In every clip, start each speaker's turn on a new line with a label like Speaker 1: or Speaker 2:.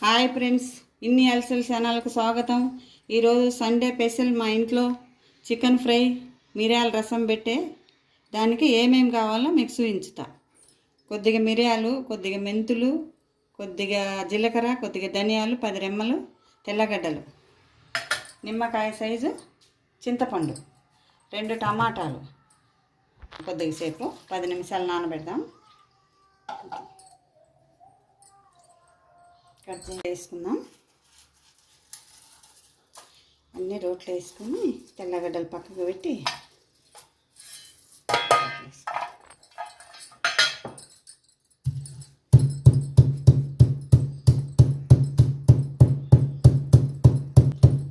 Speaker 1: Hi friends, ఇన్ని అలసలు ఛానల్కు స్వాగతం. ఈరోజు సండే స్పెషల్ మా ఇంట్లో చికెన్ ఫ్రై మిరియాల రసం పెట్టే దానికి ఏమేమి కావాలో మీకు చూపించుతా. కొద్దిగా మిరియాలు, కొద్దిగా మెంతులు, కొద్దిగా జీలకర్ర, కొద్దిగా ధనియాలు, 10 రెమ్మలు తెల్లగడ్డలు, నిమ్మకాయ సైజు చింతపండు, 2 టమాటాలు, కొద్దిగా సేపు 10 నిమిషాలు నానబెడదాం. కట్ చేసుకుందాం. అన్నీ రోట్లో వేసుకుని తెల్లగడ్డలు పక్కకు పెట్టి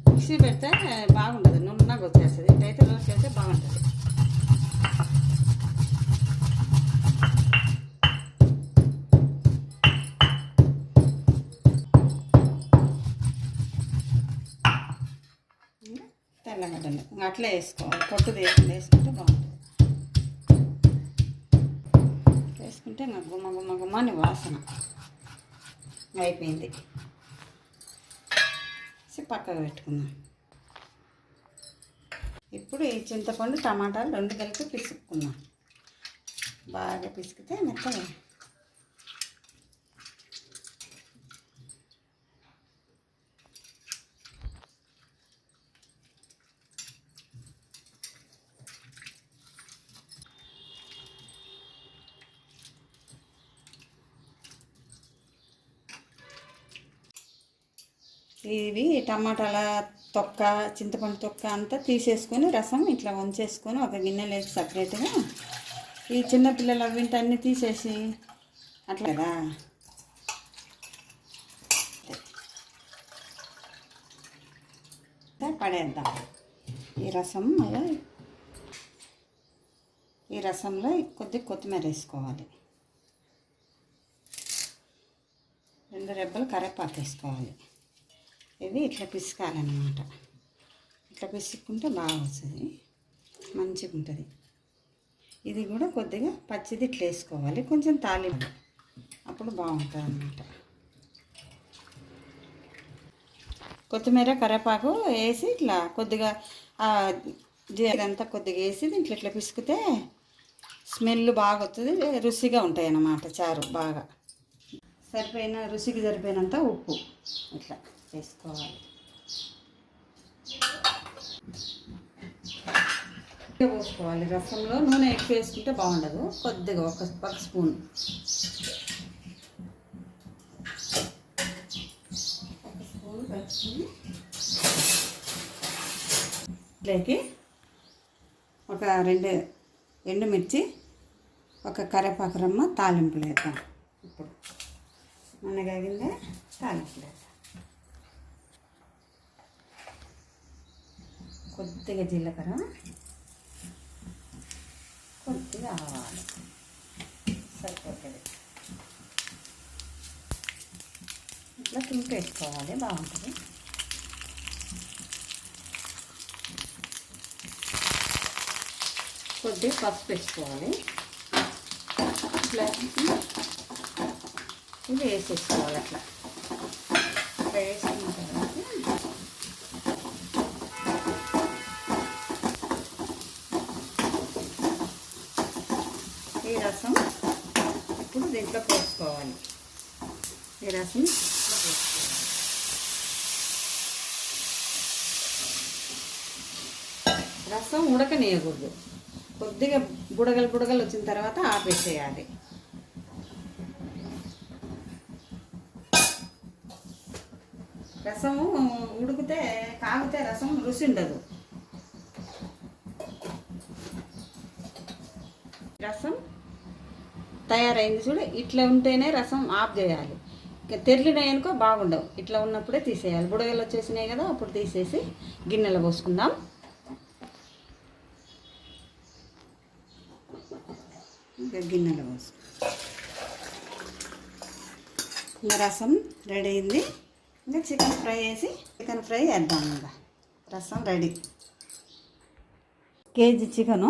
Speaker 1: మిక్సీ పెడితే బాగుంటుంది, నున్నగా వచ్చేస్తుంది. ఇట్లయితే రోట్లో వేస్తే బాగుంటుంది. తెల్లగడ్డలు అట్లే వేసుకోవాలి, పొట్టు తీయకుండా వేసుకుంటే బాగుంటుంది. వేసుకుంటే నాకు గుమ్మ గుమ్మ గుమ్మని వాసన అయిపోయింది. పక్కకు పెట్టుకుందాం. ఇప్పుడు ఈ చింతపండు టమాటాలు 2 కలిపి పిసుకున్నాం. బాగా పిసికితే మెత్తగా ఇవి టమాటాల తొక్క, చింతపండు తొక్క అంతా తీసేసుకొని రసం ఇట్లా వంచేసుకొని ఒక గిన్నెలో వేసి సపరేట్గా, ఈ చిన్నపిల్లలు అవింటి అన్నీ తీసేసి అట్లా కదా పడేద్దాం. ఈ రసంలో కొద్దిగా కొత్తిమీర వేసుకోవాలి, 2 రెబ్బలు కరివేపాకు వేసుకోవాలి. ఇది ఇట్లా పిసుకాలన్నమాట. ఇట్లా పిసుకుంటే బాగా వస్తుంది, మంచిగా ఉంటుంది. ఇది కూడా కొద్దిగా పచ్చిది ఇట్లా వేసుకోవాలి, కొంచెం తాలింపు, అప్పుడు బాగుంటుంది అన్నమాట. కొత్తిమీర కరివేపాకు వేసి ఇట్లా కొద్దిగా ఇదంతా కొద్దిగా వేసి ఇట్లా ఇట్లా పిసికితే స్మెల్ బాగా వస్తుంది, రుచిగా ఉంటాయి అన్నమాట. చారు బాగా రుచికి సరిపోయినంత ఉప్పు ఇట్లా వేసుకోవాలి. పోసుకోవాలి. రసంలో నూనె ఎక్కువ వేసుకుంటే బాగుండదు, కొద్దిగా ఒక స్పూన్ వేసుకుని ఇట్లకి ఒక 2 ఎండుమిర్చి, ఒక కరివేపాకు రమ్మ తాలింపులు వేద్దాం. ఇప్పుడు నన్నగాగిందే తాలింపులు వేద్దాం. కొద్దిగా జీలకర్ర, కొద్దిగా ఆవాలు సరిపోతుంది. ఇట్లా తుంపి వేసుకోవాలి, బాగుంటుంది. కొద్దిగా పసుపు వేసుకోవాలి. ఇట్లా ఇది వేసేసుకోవాలి. అట్లా వేసుకున్న తర్వాత ఈ రసం ఇప్పుడు దీంట్లో పోసుకోవాలి. ఈ రసం రసం ఉడకనీయకూడదు, కొద్దిగా బుడగలు వచ్చిన తర్వాత ఆపేసేయాలి. రసము కాగితే రసం రుచి ఉండదు. రసం తయారైంది చూడు, ఇట్లా ఉంటేనే రసం ఆఫ్ చేయాలి. తెరిలినాయనుకో బాగుండవు, ఇట్లా ఉన్నప్పుడే తీసేయాలి. బుడగలు వచ్చేసినాయి కదా, అప్పుడు తీసేసి గిన్నెలో పోసుకుందాం. గిన్నెలో పోసు రసం రెడీ అయింది. ఇంకా చికెన్ ఫ్రై వేద్దాం. ఇంకా రసం రెడీ. కేజీ చికెను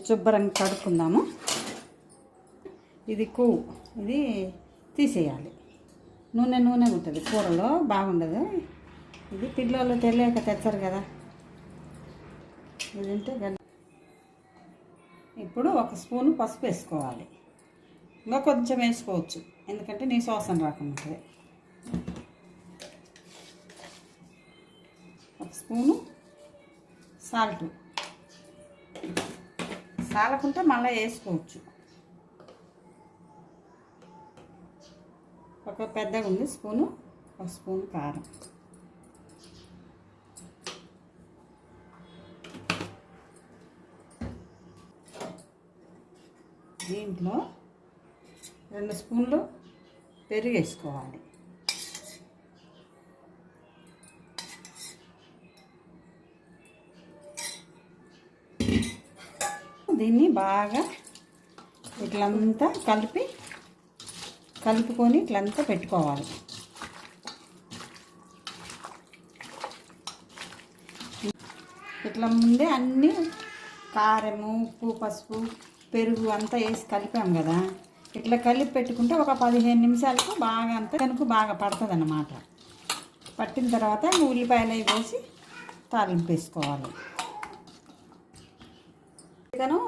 Speaker 1: శుభ్రంగా కడుక్కుందాము. ఇది తీసేయాలి. నూనె నూనె ఉంటుంది కూరలో, బాగుండదు. ఇది పిల్లలు తెలియక తెచ్చారు కదా, ఇది తింటే ఇప్పుడు 1 స్పూను పసుపు వేసుకోవాలి. ఇంకా కొంచెం వేసుకోవచ్చు, ఎందుకంటే నీ సోసం రాకుండా. 1 స్పూను సాల్ట్, సాలకుంటే మళ్ళీ వేసుకోవచ్చు. ఒక పెద్దగా ఉంది స్పూను, 1 స్పూన్ కారం. దీంట్లో 2 స్పూన్లు పెరుగు వేసుకోవాలి. దీన్ని బాగా ఇట్లంతా కలుపుకొని ఇట్లంతా పెట్టుకోవాలి. ఇట్లా ముందే అన్నీ కారము, ఉప్పు, పసుపు, పెరుగు అంతా వేసి కలిపాము కదా, ఇట్లా కలిపి పెట్టుకుంటే ఒక 15 నిమిషాలకు బాగా అంతా కనుక బాగా పడుతుంది అన్నమాట. పట్టిన తర్వాత ఉల్లిపాయలు అవి వేసి తాలింపు వేసుకోవాలి. చికెను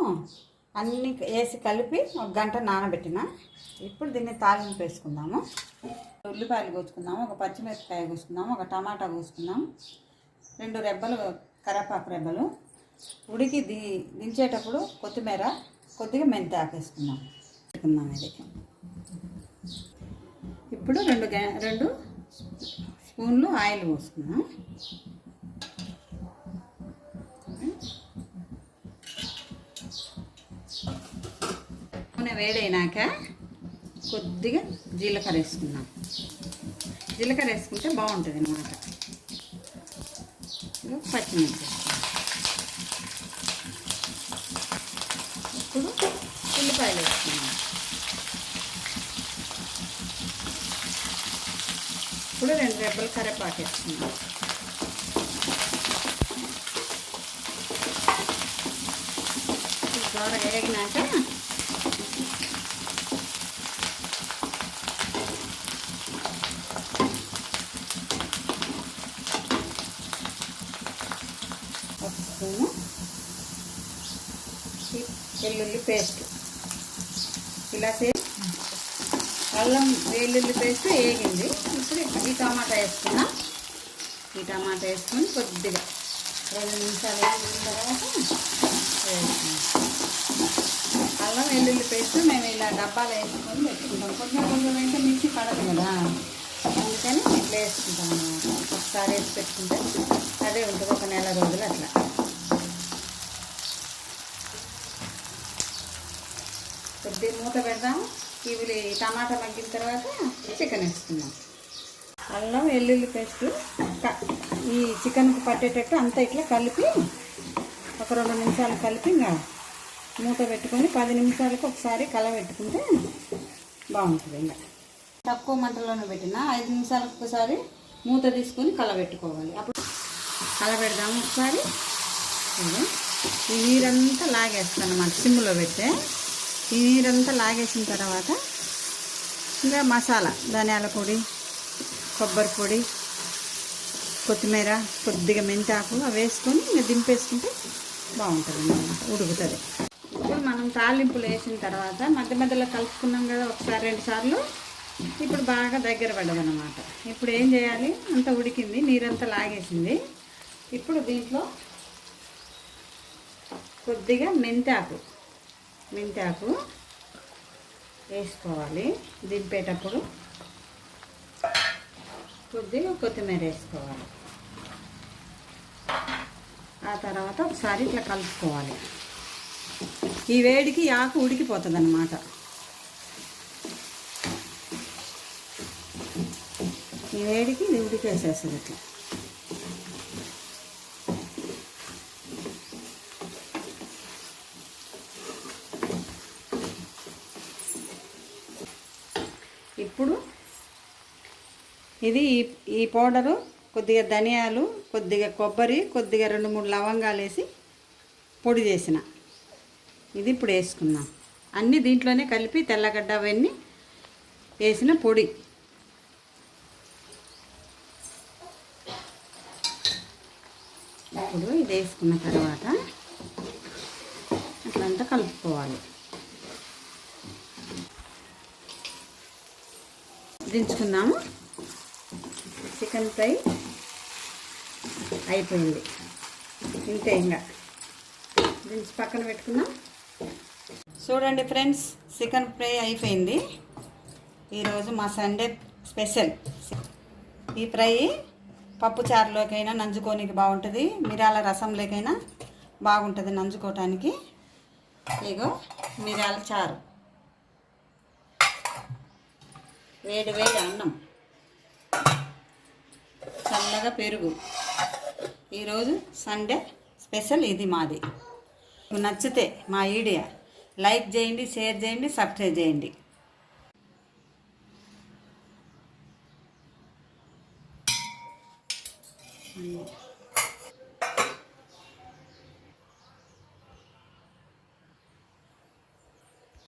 Speaker 1: అన్నీ వేసి కలిపి 1 గంట నానబెట్టిన. ఇప్పుడు దీన్ని తాలింపు వేసుకుందాము. ఉల్లిపాయలు కోసుకుందాము, 1 పచ్చిమిరపకాయ కోసుకుందాము, 1 టమాటా కోసుకుందాము, 2 రెబ్బలు కరివేపాకు రెబ్బలు. ఉడికి దించేటప్పుడు కొత్తిమీర, కొద్దిగా మెంతి ఆకేసుకుందాం. ఇది ఇప్పుడు 2 స్పూన్లు ఆయిల్ పోసుకుందాం. నూనె వేడైనాక కొద్దిగా జీలకర్ర వేసుకుందాం. జీలకర్ర వేసుకుంటే బాగుంటుంది అన్నమాట. పచ్చిమిర్చి, ఇప్పుడు ఉల్లిపాయలు వేసుకున్నాం. ఇప్పుడు 2 రెబ్బలు కరివేపాకు వేసుకున్నాం. బాగా వేగినాక వెల్లుల్లి పేస్ట్, ఇలా అల్లం వెల్లుల్లి పేస్ట్ వేగింది. ఇప్పుడు ఈ టమాటా వేసుకున్నాం. ఈ టమాటా వేసుకొని కొద్దిగా 2 నిమిషాలు వేసిన తర్వాత వేసుకున్నాం. అల్లం వెల్లుల్లి పేస్ట్ మేము ఇలా డబ్బాలు వేసుకొని పెట్టుకుంటాం. కొంచెం అయితే మిక్సీ పడదు కదా, అందుకని ఇట్లా వేసుకుంటాం అన్నమాట. ఒకసారి వేసి పెట్టుకుంటే అదే ఉంటుంది 1 నెల రోజులు అట్లా. కొద్దిగా మూత పెడదాము. ఇవి టమాటా మగ్గిన తర్వాత చికెన్ వేసుకుందాం. అల్లం వెల్లుల్లి పేస్ట్ ఈ చికెన్కి పట్టేటట్టు అంతా ఇట్లా కలిపి 1-2 నిమిషాలు కలిపి ఇంకా మూత పెట్టుకొని 10 నిమిషాలకు ఒకసారి కలబెట్టుకుంటే బాగుంటుంది. ఇంకా తక్కువ మంటలోనే పెట్టిన 5 నిమిషాలకు ఒకసారి మూత తీసుకొని కలబెట్టుకోవాలి. అప్పుడు కలబెడదాము ఒకసారి. ఈ నీరంతా లాగేస్తాను అన్నమాట సిమ్లో పెడితే. ఈ నీరంతా లాగేసిన తర్వాత ఇంకా మసాలా, ధనియాల పొడి, కొబ్బరి పొడి, కొత్తిమీర, కొద్దిగా మెంతాకు అవి వేసుకొని ఇంకా దింపేసుకుంటే బాగుంటుంది అన్నమాట, ఉడుకుతుంది. ఇప్పుడు మనం తాలింపులు వేసిన తర్వాత మధ్య మధ్యలో కలుపుకున్నాం కదా 1-2 సార్లు. ఇప్పుడు బాగా దగ్గర పడ్డదన్నమాట. ఇప్పుడు ఏం చేయాలి, అంతా ఉడికింది, నీరంతా లాగేసింది. ఇప్పుడు దీంట్లో కొద్దిగా మెంతాకు వేసుకోవాలి. దింపేటప్పుడు కొద్దిగా కొత్తిమీర వేసుకోవాలి. ఆ తర్వాత ఒకసారి ఇట్లా కలుపుకోవాలి. ఈ వేడికి ఆకు ఉడికిపోతుంది అన్నమాట. ఈ వేడికి ఇది ఉడికేసేస్తుంది ఇట్లా. ఇప్పుడు ఇది ఈ పౌడరు, కొద్దిగా ధనియాలు, కొద్దిగా కొబ్బరి, కొద్దిగా 2-3 లవంగాలు వేసి పొడి చేసిన ఇది ఇప్పుడు వేసుకున్నాం. అన్నీ దీంట్లోనే కలిపి తెల్లగడ్డ అవన్నీ వేసిన పొడి. వేసుకున్న తర్వాత అట్లంతా కలుపుకోవాలి. దించుకుందాము. చికెన్ ఫ్రై అయిపోయింది. ఇంతే, ఇంకా దించి పక్కన పెట్టుకుందాం. చూడండి ఫ్రెండ్స్, చికెన్ ఫ్రై అయిపోయింది. ఈరోజు మా సండే స్పెషల్. ఈ ఫ్రై పప్పు చారులోకైనా నంజుకోనికి బాగుంటుంది, మిరియాల రసంలోకైనా బాగుంటుంది నంజుకోవటానికి. ఇగో మిరియాల చారు, వేడి వేడి అన్నం, చల్లగా పెరుగు. ఈరోజు సండే స్పెషల్ ఇది మాది. మీకు నచ్చితే మా వీడియో లైక్ చేయండి, షేర్ చేయండి, సబ్స్క్రైబ్ చేయండి.